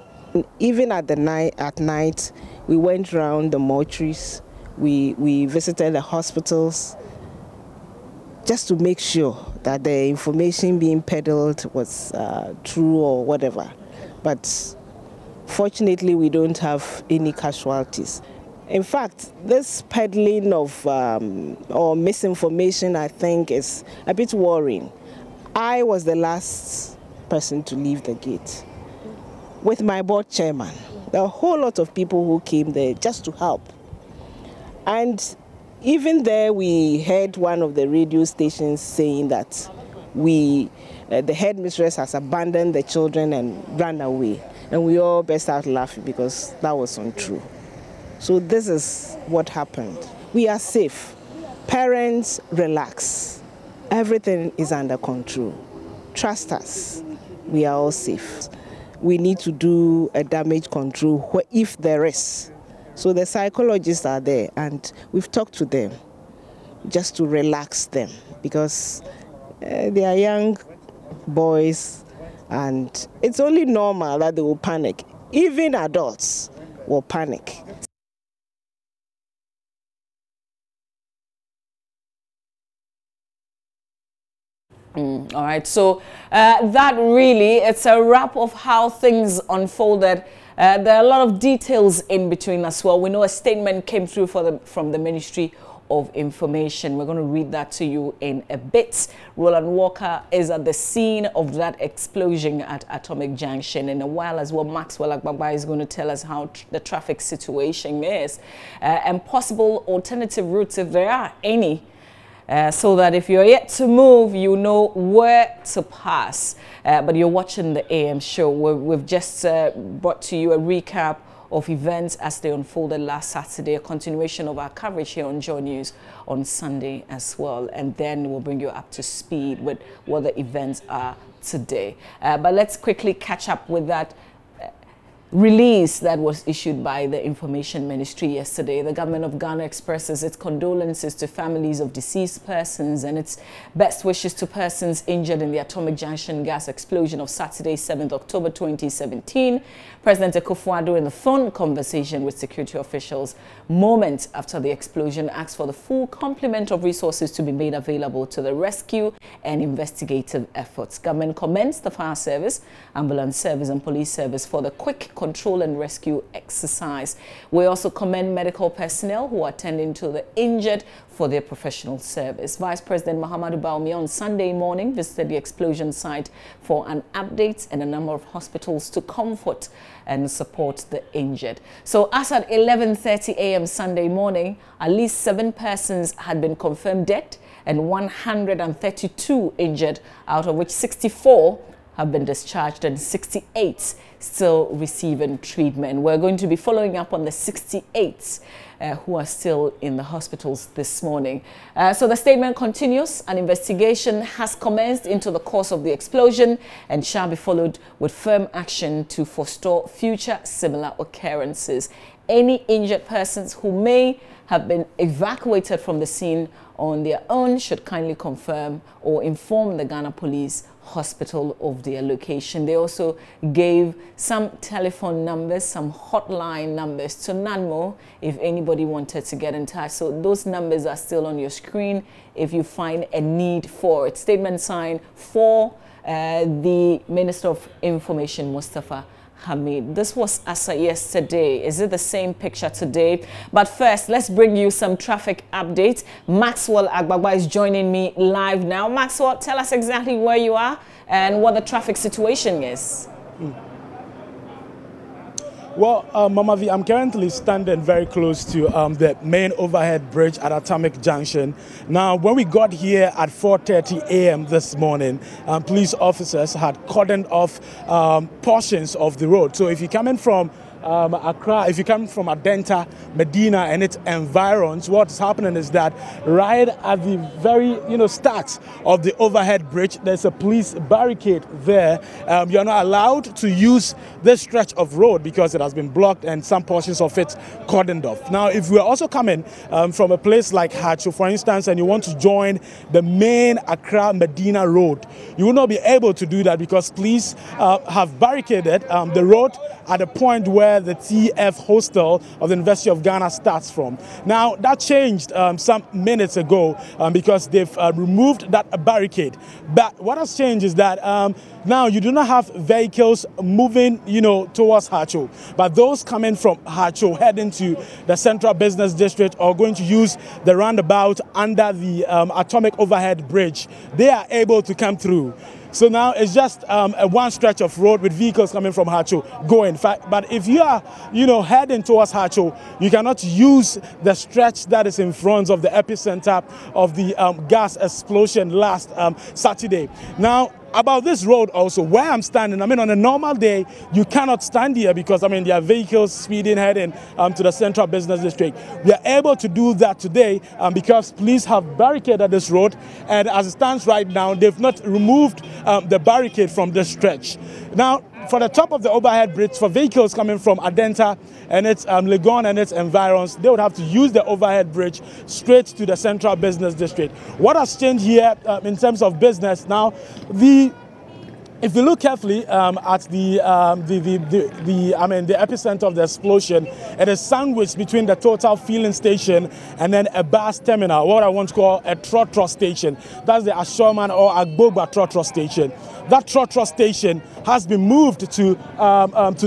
even at night, we went around the mortuaries, we visited the hospitals just to make sure that the information being peddled was true or whatever. But fortunately, we don't have any casualties. In fact, this peddling of or misinformation, I think, is a bit worrying. I was the last person to leave the gate with my board chairman. There were a whole lot of people who came there just to help. And even there, we heard one of the radio stations saying that the headmistress has abandoned the children and ran away. And we all burst out laughing because that was untrue. So this is what happened. We are safe. Parents, relax. Everything is under control. Trust us. We are all safe. We need to do a damage control if there is. So the psychologists are there, and we've talked to them just to relax them because they are young boys, and it's only normal that they will panic. Even adults will panic. All right, so that really, it's a wrap of how things unfolded. There are a lot of details in between as well. We know a statement came through from the Ministry of Information. We're going to read that to you in a bit. Roland Walker is at the scene of that explosion at Atomic Junction. In a while as well, Maxwell Agbagba is going to tell us how the traffic situation is and possible alternative routes, if there are any, so that if you're yet to move, you know where to pass. But you're watching the AM show. We've just brought to you a recap of events as they unfolded last Saturday, a continuation of our coverage here on JoyNews on Sunday as well. And then we'll bring you up to speed with what the events are today. But let's quickly catch up with that release that was issued by the Information Ministry yesterday. The government of Ghana expresses its condolences to families of deceased persons and its best wishes to persons injured in the Atomic Junction gas explosion of Saturday, 7th October 2017. President Akufo-Addo, in the phone conversation with security officials moments after the explosion, asked for the full complement of resources to be made available to the rescue and investigative efforts. Government commends the fire service, ambulance service and police service for the quick control and rescue exercise. We also commend medical personnel who are attending to the injured for their professional service. Vice President Mahamudu Bawumia on Sunday morning visited the explosion site for an update and a number of hospitals to comfort and support the injured. So as at 11:30 a.m. Sunday morning, at least 7 persons had been confirmed dead and 132 injured, out of which 64 have been discharged and 68 still receiving treatment. We're going to be following up on the 68 who are still in the hospitals this morning. So the statement continues. An investigation has commenced into the cause of the explosion and shall be followed with firm action to forestall future similar occurrences. Any injured persons who may have been evacuated from the scene on their own should kindly confirm or inform the Ghana Police Hospital of their location. They also gave some telephone numbers, some hotline numbers to NANMO if anybody wanted to get in touch. So those numbers are still on your screen if you find a need for it. Statement signed for the Minister of Information, Mustafa Hamid. This was as of yesterday. Is it the same picture today? But first, let's bring you some traffic updates. Maxwell Agbagba is joining me live now. Maxwell, tell us exactly where you are and what the traffic situation is. Well, Mama V, I'm currently standing very close to the main overhead bridge at Atomic Junction. Now, when we got here at 4:30 a.m. this morning, police officers had cordoned off portions of the road. So if you're coming from Accra, if you come from Adenta, Medina and its environs, what's happening is that right at the very start of the overhead bridge, there's a police barricade there. You're not allowed to use this stretch of road because it has been blocked and some portions of it cordoned off. Now, if we're also coming from a place like Hacho, for instance, and you want to join the main Accra Medina road, you will not be able to do that because police have barricaded the road at a point where the TF hostel of the University of Ghana starts from. Now, that changed some minutes ago because they've removed that barricade. But what has changed is that now you do not have vehicles moving, towards Hacho, but those coming from Hacho heading to the Central Business District or going to use the roundabout under the Atomic Overhead Bridge, they are able to come through. So now it's just a one stretch of road with vehicles coming from Hacho going. But if you are, heading towards Hacho, you cannot use the stretch that is in front of the epicenter of the gas explosion last Saturday. Now, about this road also, where I'm standing, on a normal day, you cannot stand here because, there are vehicles speeding heading to the Central Business District. We are able to do that today because police have barricaded this road, and as it stands right now, they've not removed the barricade from this stretch. Now, for the top of the overhead bridge, for vehicles coming from Adenta and its Legon and its environs, they would have to use the overhead bridge straight to the Central Business District. What has changed here in terms of business now, if you look carefully at the epicenter of the explosion, it is sandwiched between the Total filling station and then a bus terminal, what I want to call a trotro station. That's the Ashoman or Agbogba trotro station. That trotro station has been moved to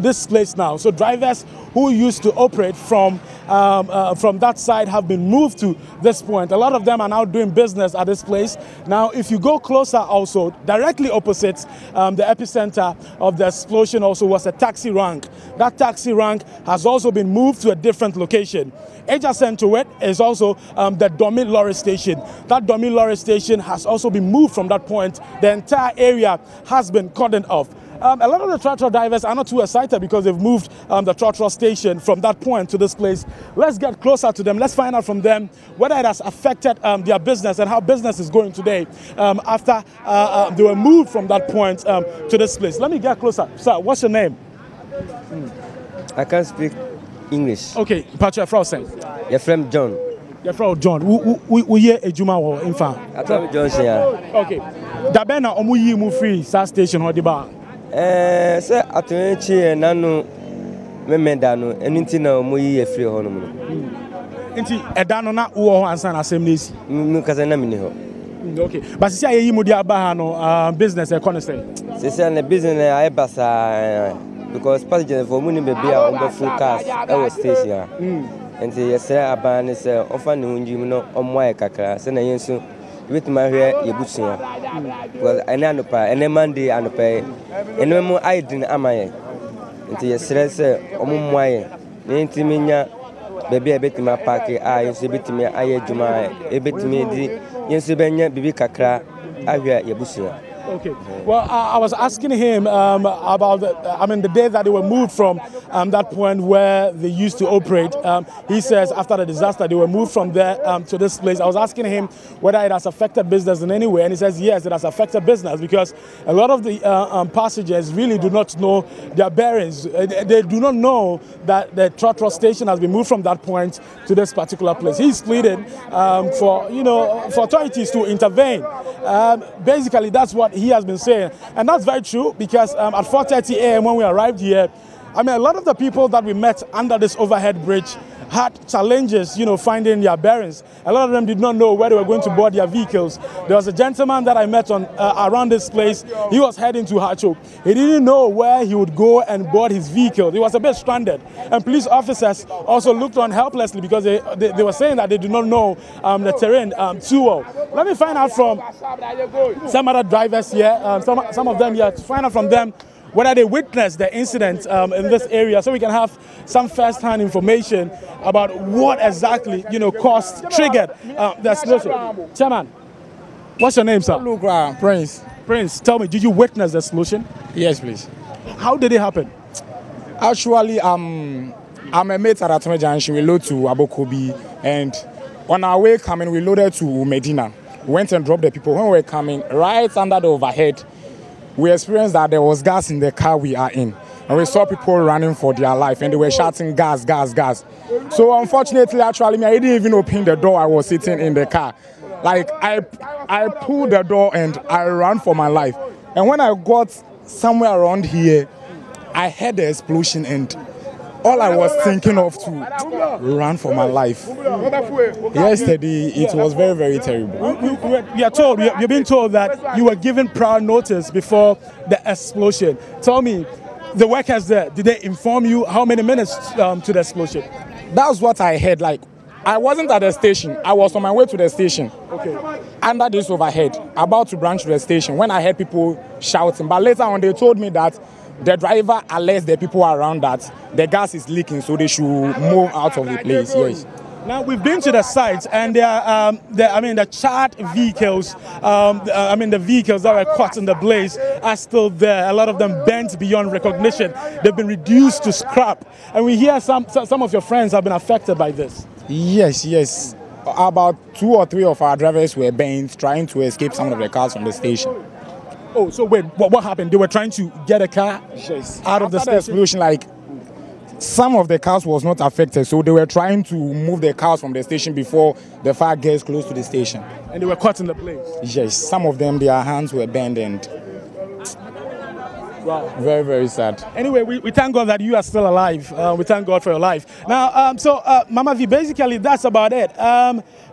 this place now. So drivers who used to operate from that side have been moved to this point. A lot of them are now doing business at this place. Now, if you go closer also, directly opposite the epicenter of the explosion also was a taxi rank that taxi rank has also been moved to a different location. Adjacent to it is also the Domi Lorry Station. That Domi Lorry Station has also been moved from that point. The entire area has been cordoned off. A lot of the tractor drivers are not too excited because they've moved the tractor station from that point to this place. Let's get closer to them. Let's find out from them whether it has affected their business and how business is going today after they were moved from that point to this place. Let me get closer. Sir, what's your name? I can't speak English. Okay, but you're from saying? You're from John. You're from John. We hear a Juma or in fact. Atomic Junction, yeah. Okay. Dabena omuyi mu free station or the bar. Sir, Atomic Nano Memendano, anything now Moyi free honor. Inti Edano na uo answer assemblies. Okay. But say you mudia bahano business economy. Say na business I basa because passengers for money be on full cars our station. And yes sir abane say offer no njim no omwa kakra say na yenso with my hair yebusia. Because ena no pa ena Monday anopa ena mo aidin amaye. And yes sir say omumwaye. Ni ntiminya baby ebetima park yenso betimi aye juma ebetimi di yenso benya bibi kakra ahwe yebusia. Okay. Well, I was asking him about the day that they were moved from that point where they used to operate. He says after the disaster, they were moved from there to this place. I was asking him whether it has affected business in any way, and he says yes, it has affected business because a lot of the passengers really do not know their bearings. They do not know that the trotro station has been moved from that point to this particular place. He's pleaded for authorities to intervene. Basically, that's what he has been saying, and that's very true because at 4:30 a.m. when we arrived here, a lot of the people that we met under this overhead bridge had challenges, finding their bearings. A lot of them did not know where they were going to board their vehicles. There was a gentleman that I met on around this place. He was heading to Hacho. He didn't know where he would go and board his vehicle. He was a bit stranded. And police officers also looked on helplessly because they were saying that they do not know the terrain too well. Let me find out from some other drivers here, some of them here, to find out from them whether they witnessed the incident in this area, so we can have some first-hand information about what exactly, triggered the explosion. Chairman, what's your name, sir? Prince. Prince, tell me, did you witness the explosion? Yes, please. How did it happen? Actually, I'm a mate at Atomic Junction. We load to Abokobi, and on our way coming, we loaded to Medina. We went and dropped the people. When we were coming, right under the overhead, we experienced that there was gas in the car we are in. And we saw people running for their life and they were shouting gas, gas, gas. So unfortunately, actually, I didn't even open the door. I was sitting in the car. Like I pulled the door and I ran for my life. And when I got somewhere around here, I heard the explosion and all I was thinking of to run for my life. Yesterday, it was very, very terrible. You're being told that you were given prior notice before the explosion. Tell me, the workers there, did they inform you how many minutes to the explosion? That's what I heard. Like, I wasn't at the station. I was on my way to the station. Okay. Under this overhead, about to branch to the station, when I heard people shouting. But later on, they told me that the driver alerts the people around that the gas is leaking, so they should move out of the place. Yes. Now we've been to the site, and the charred vehicles, the vehicles that were caught in the blaze are still there. A lot of them bent beyond recognition. They've been reduced to scrap, and we hear some of your friends have been affected by this. Yes. About 2 or 3 of our drivers were bent trying to escape some of the cars from the station. Oh, so wait, what happened? They were trying to get a car out of the station? Explosion, like, some of the cars was not affected, so they were trying to move the cars from the station before the fire gets close to the station. And they were caught in the blaze? Yes, some of them, their hands were bent and... Wow. Very, very sad. Anyway, we thank God that you are still alive. We thank God for your life. Now, Mama V, basically that's about it.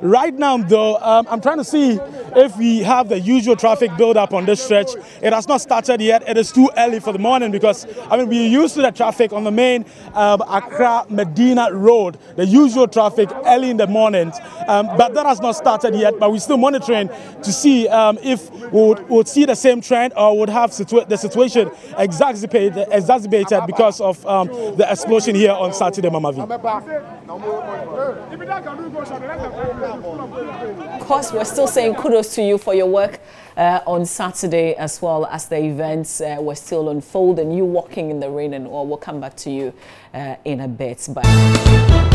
Right now, though, I'm trying to see if we have the usual traffic build-up on this stretch. It has not started yet. It is too early for the morning because, we're used to the traffic on the main Accra-Medina road, the usual traffic early in the morning. But that has not started yet, but we're still monitoring to see if we would see the same trend or would have the situation exacerbated because of the explosion here on Saturday, Mama V. Of course, we're still saying kudos to you for your work on Saturday, as well as the events were still unfolding. You walking in the rain and all. We'll come back to you in a bit. Bye.